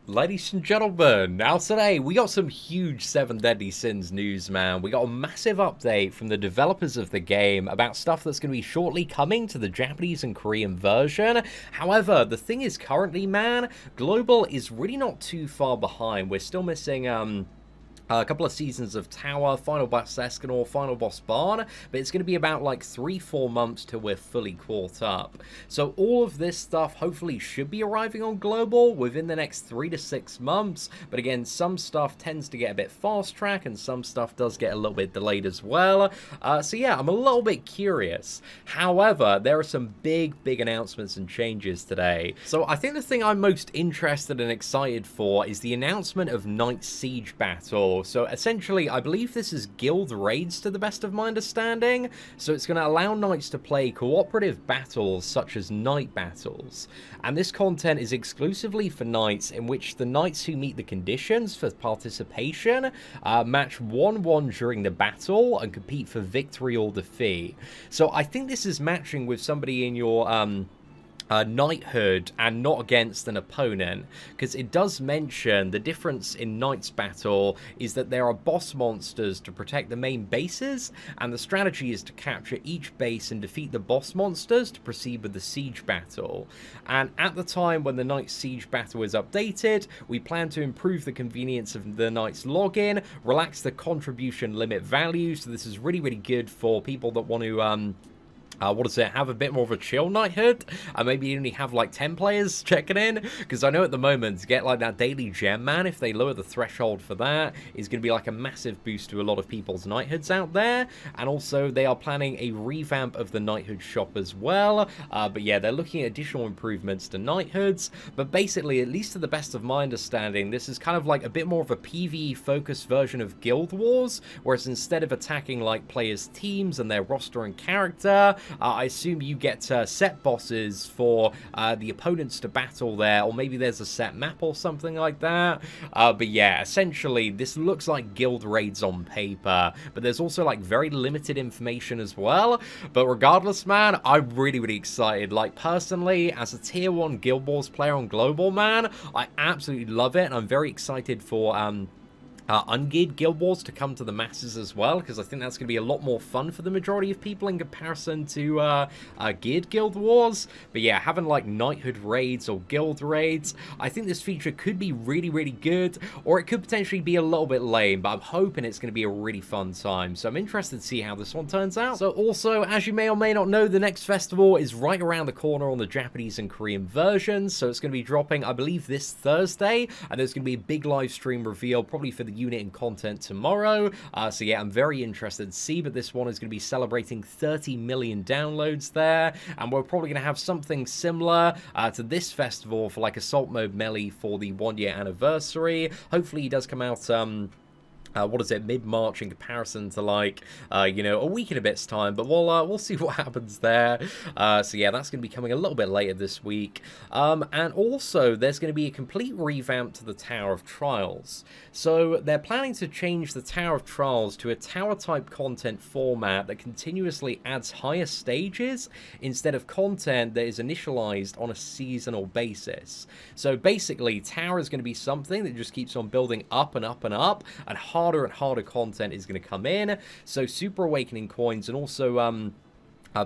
Ladies and gentlemen, now today we got some huge 7 Deadly Sins news, man. We got a massive update from the developers of the game about stuff that's going to be shortly coming to the Japanese and Korean version. However, the thing is currently, man, Global is really not too far behind. We're still missing, a couple of seasons of Tower, Final Boss Escanor, Final Boss Barn, but it's going to be about like 3-4 months till we're fully caught up. So all of this stuff hopefully should be arriving on Global within the next 3 to 6 months, but again, some stuff tends to get a bit fast track and some stuff does get a little bit delayed as well. So yeah, I'm a little bit curious. However, there are some big announcements and changes today. So I think the thing I'm most interested and excited for is the announcement of Night Siege Battle. So essentially, I believe this is guild raids to the best of my understanding. So it's going to allow knights to play cooperative battles such as night battles. And this content is exclusively for knights, in which the knights who meet the conditions for participation match 1-1 during the battle and compete for victory or defeat. So I think this is matching with somebody in your Knighthood and not against an opponent, because it does mention the difference in Knight's Battle is that there are boss monsters to protect the main bases, and the strategy is to capture each base and defeat the boss monsters to proceed with the siege battle. And at the time when the Knight Siege Battle is updated, we plan to improve the convenience of the Knight's login, relax the contribution limit value, so this is really good for people that want to have a bit more of a chill Knighthood, and maybe only have like 10 players checking in, because I know at the moment to get like that daily gem, man, if they lower the threshold for that, is going to be like a massive boost to a lot of people's Knighthoods out there. And also they are planning a revamp of the Knighthood shop as well, but yeah, they're looking at additional improvements to Knighthoods. But basically, at least to the best of my understanding, this is kind of like a bit more of a PvE focused version of Guild Wars, whereas instead of attacking like players' teams and their roster and character, I assume you get set bosses for the opponents to battle there, or maybe there's a set map or something like that. But yeah, essentially, this looks like guild raids on paper, but there's also like very limited information as well. But regardless, man, I'm really excited. Like, personally, as a tier 1 Guild Wars player on Global, man, I absolutely love it, and I'm very excited for ungeared Guild Wars to come to the masses as well, because I think that's going to be a lot more fun for the majority of people in comparison to geared Guild Wars. But yeah, having like Knighthood raids or guild raids, I think this feature could be really good, or it could potentially be a little bit lame, but I'm hoping it's going to be a really fun time. So I'm interested to see how this one turns out. So also, as you may or may not know, the next festival is right around the corner on the Japanese and Korean versions, so it's going to be dropping, I believe, this Thursday, and there's going to be a big live stream reveal, probably for the unit and content tomorrow. So yeah, I'm very interested to see, but this one is going to be celebrating 30 million downloads there, and we're probably going to have something similar to this festival for like Assault Mode Melee for the 1-year anniversary. Hopefully he does come out mid-March in comparison to like, you know, a week and a bit's time, but we'll see what happens there. So yeah, that's going to be coming a little bit later this week. And also, there's going to be a complete revamp to the Tower of Trials. So they're planning to change the Tower of Trials to a tower-type content format that continuously adds higher stages instead of content that is initialized on a seasonal basis. So basically, Tower is going to be something that just keeps on building up and up and up, and harder and harder content is going to come in. So Super Awakening coins and also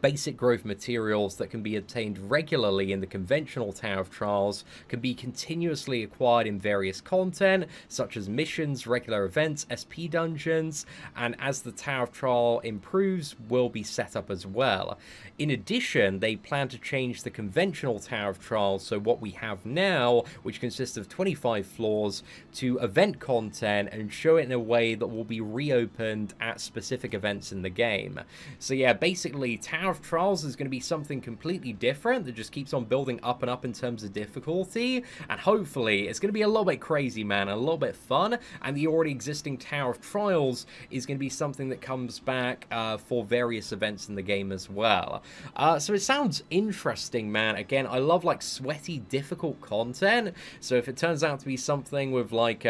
basic growth materials that can be obtained regularly in the conventional Tower of Trials can be continuously acquired in various content, such as missions, regular events, SP dungeons, and as the Tower of Trial improves, will be set up as well. In addition, they plan to change the conventional Tower of Trials, so what we have now, which consists of 25 floors, to event content and show it in a way that will be reopened at specific events in the game. So yeah, basically, Tower of Trials is going to be something completely different that just keeps on building up and up in terms of difficulty, and hopefully it's going to be a little bit crazy, man, and a little bit fun, and the already existing Tower of Trials is going to be something that comes back for various events in the game as well. So it sounds interesting, man. Again, I love like sweaty, difficult content, so if it turns out to be something with like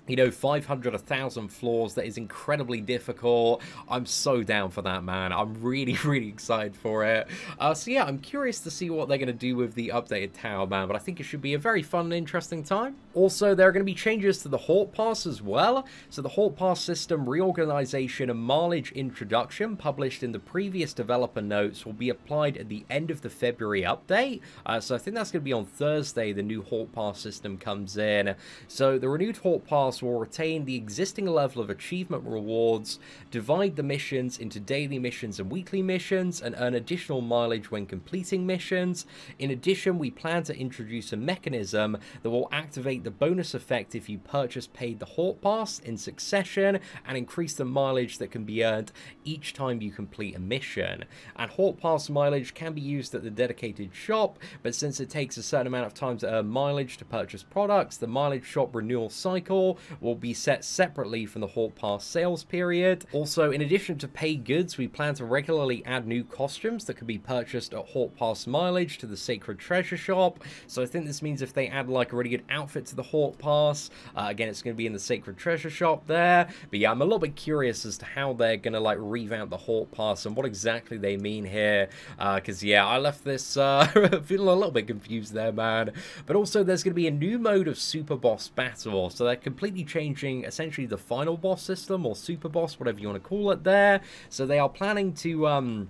you know, 500, 1,000 floors. That is incredibly difficult. I'm so down for that, man. I'm really, really excited for it. So yeah, I'm curious to see what they're going to do with the updated tower, man, but I think it should be a very fun and interesting time. Also, there are going to be changes to the Hawk Pass as well. So the Hawk Pass system reorganization and mileage introduction, published in the previous developer notes, will be applied at the end of the February update. So I think that's going to be on Thursday, the new Hawk Pass system comes in. So the renewed Hawk Pass will retain the existing level of achievement rewards, divide the missions into daily missions and weekly missions, and earn additional mileage when completing missions. In addition, we plan to introduce a mechanism that will activate the bonus effect if you purchase paid the Hawk Pass in succession, and increase the mileage that can be earned each time you complete a mission. And Hawk Pass mileage can be used at the dedicated shop, but since it takes a certain amount of time to earn mileage to purchase products, the mileage shop renewal cycle will be set separately from the Hawk Pass sales period. Also, in addition to paid goods, we plan to regularly add new costumes that can be purchased at Hawk Pass mileage to the Sacred Treasure shop. So I think this means if they add like a really good outfit to the Hawk Pass, again, it's going to be in the Sacred Treasure shop there. But yeah, I'm a little bit curious as to how they're going to like revamp the Hawk Pass and what exactly they mean here. Because yeah, I left this feeling a little bit confused there, man. But also, there's going to be a new mode of Super Boss Battle. So they're completely changing essentially the final boss system, or Super Boss, whatever you want to call it there. So they are planning to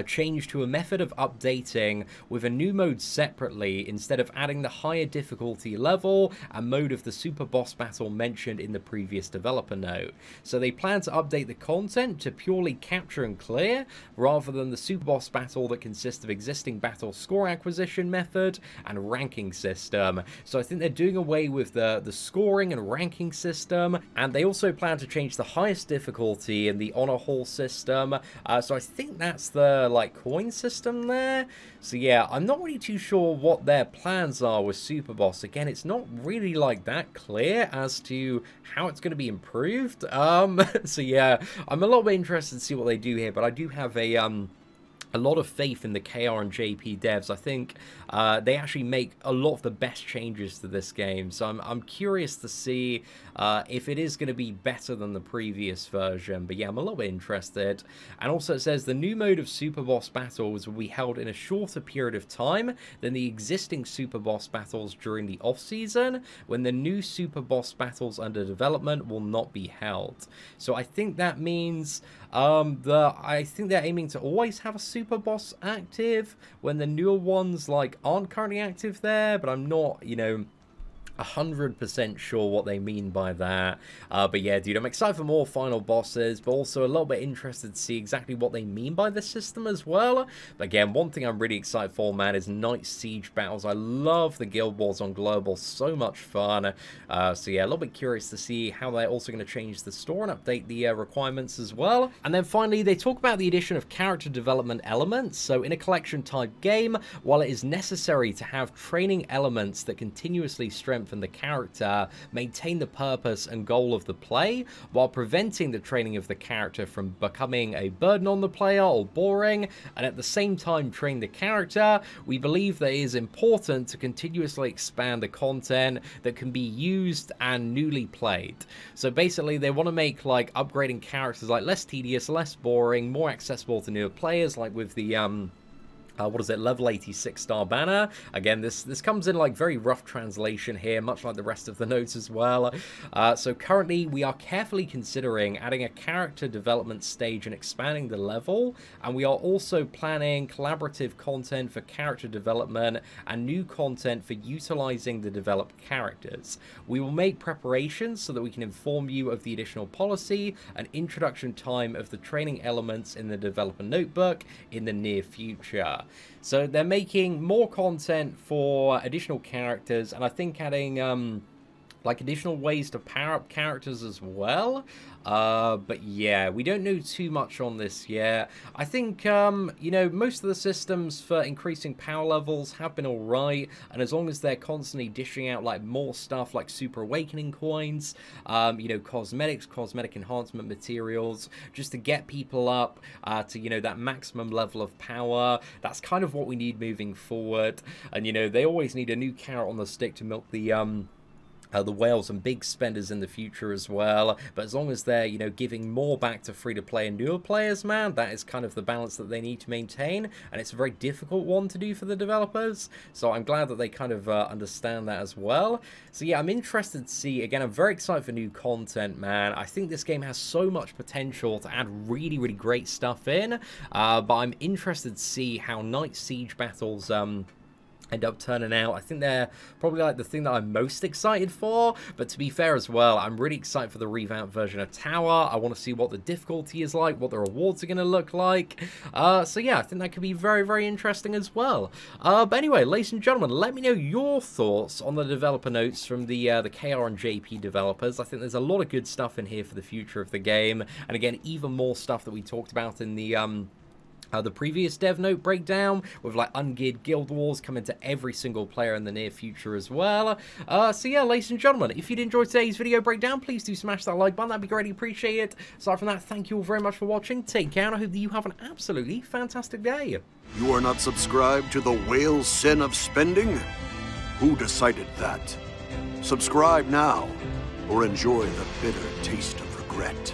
change to a method of updating with a new mode separately, instead of adding the higher difficulty level and mode of the Super Boss Battle mentioned in the previous developer note. So they plan to update the content to purely capture and clear, rather than the Super Boss Battle that consists of existing battle score acquisition method and ranking system. So I think they're doing away with the scoring and ranking system, and they also plan to change the highest difficulty in the honor hall system. So I think that's the like coin system there. So yeah, I'm not really too sure what their plans are with Super Boss. Again, it's not really like that clear as to how it's going to be improved. So yeah, I'm a little bit interested to see what they do here, but I do have a lot of faith in the KR and JP devs. I think they actually make a lot of the best changes to this game. So I'm curious to see if it is going to be better than the previous version. But yeah, I'm a little bit interested. And also it says the new mode of Super Boss Battles will be held in a shorter period of time than the existing Super Boss Battles during the off-season, when the new Super Boss Battles under development will not be held. So I think that means I think they're aiming to always have a Super Boss active when the newer ones like aren't currently active there, but I'm not, you know, 100% sure what they mean by that. But yeah, dude, I'm excited for more final bosses, but also a little bit interested to see exactly what they mean by this system as well. But again, one thing I'm really excited for, man, is Night Siege battles. I love the Guild Wars on Global, so much fun. So yeah, a little bit curious to see how they're also going to change the store and update the requirements as well. And then finally, they talk about the addition of character development elements. So in a collection type game, while it is necessary to have training elements that continuously strengthen the character, maintain the purpose and goal of the play, while preventing the training of the character from becoming a burden on the player or boring, and at the same time train the character, we believe that it is important to continuously expand the content that can be used and newly played. So basically, they want to make like upgrading characters like less tedious, less boring, more accessible to newer players, like with the what is it, level 86 star banner. Again, this comes in like very rough translation here, much like the rest of the notes as well. So currently we are carefully considering adding a character development stage and expanding the level, and we are also planning collaborative content for character development and new content for utilizing the developed characters. We will make preparations so that we can inform you of the additional policy and introduction time of the training elements in the developer notebook in the near future. So they're making more content for additional characters, and I think adding like additional ways to power up characters as well. But yeah, we don't know too much on this yet. I think, you know, most of the systems for increasing power levels have been alright, and as long as they're constantly dishing out like more stuff like Super Awakening coins, you know, cosmetics, cosmetic enhancement materials, just to get people up to, you know, that maximum level of power, that's kind of what we need moving forward. And, you know, they always need a new carrot on the stick to milk the the whales and big spenders in the future as well, but as long as they're, you know, giving more back to free-to-play and newer players, man, that is kind of the balance that they need to maintain, and it's a very difficult one to do for the developers, so I'm glad that they kind of understand that as well. So yeah, I'm interested to see, again, I'm very excited for new content, man. I think this game has so much potential to add really, really great stuff in, but I'm interested to see how Night Siege battles, end up turning out. I think they're probably like the thing that I'm most excited for, but to be fair as well, I'm really excited for the revamped version of Tower. I want to see what the difficulty is like, what the rewards are going to look like. So yeah, I think that could be very, very interesting as well. But anyway, ladies and gentlemen, let me know your thoughts on the developer notes from the KR and JP developers. I think there's a lot of good stuff in here for the future of the game, and again, even more stuff that we talked about in the previous dev note breakdown, with like ungeared guild wars coming to every single player in the near future as well. So yeah, ladies and gentlemen, if you'd enjoyed today's video breakdown, please do smash that like button, that'd be greatly appreciated. Aside from that, thank you all very much for watching, take care, and I hope that you have an absolutely fantastic day. You are not subscribed to the whale sin of spending? Who decided that? Subscribe now, or enjoy the bitter taste of regret.